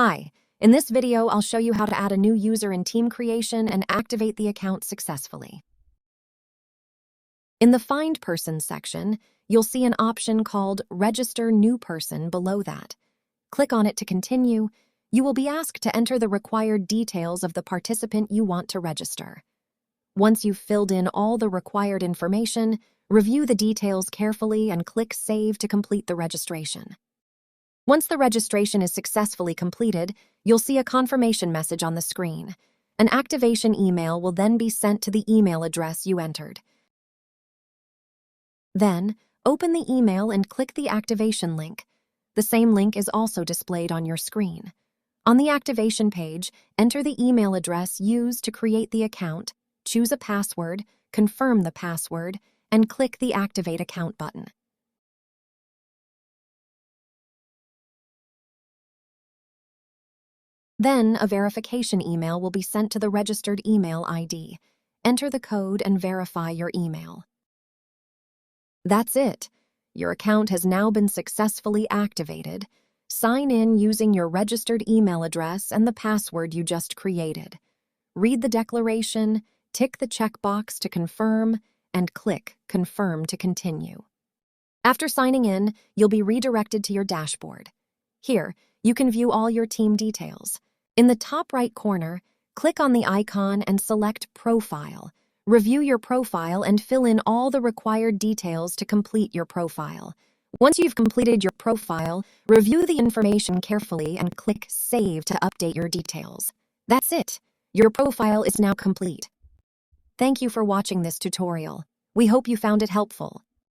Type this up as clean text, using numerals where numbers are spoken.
Hi, in this video I'll show you how to add a new user in team creation and activate the account successfully. In the Find Person section, you'll see an option called Register New Person below that. Click on it to continue. You will be asked to enter the required details of the participant you want to register. Once you've filled in all the required information, review the details carefully and click Save to complete the registration. Once the registration is successfully completed, you'll see a confirmation message on the screen. An activation email will then be sent to the email address you entered. Then, open the email and click the activation link. The same link is also displayed on your screen. On the activation page, enter the email address used to create the account, choose a password, confirm the password, and click the Activate Account button. Then, a verification email will be sent to the registered email ID. Enter the code and verify your email. That's it. Your account has now been successfully activated. Sign in using your registered email address and the password you just created. Read the declaration, tick the checkbox to confirm, and click Confirm to continue. After signing in, you'll be redirected to your dashboard. Here, you can view all your team details. In the top right corner, click on the icon and select Profile. Review your profile and fill in all the required details to complete your profile. Once you've completed your profile, review the information carefully and click Save to update your details. That's it. Your profile is now complete. Thank you for watching this tutorial. We hope you found it helpful.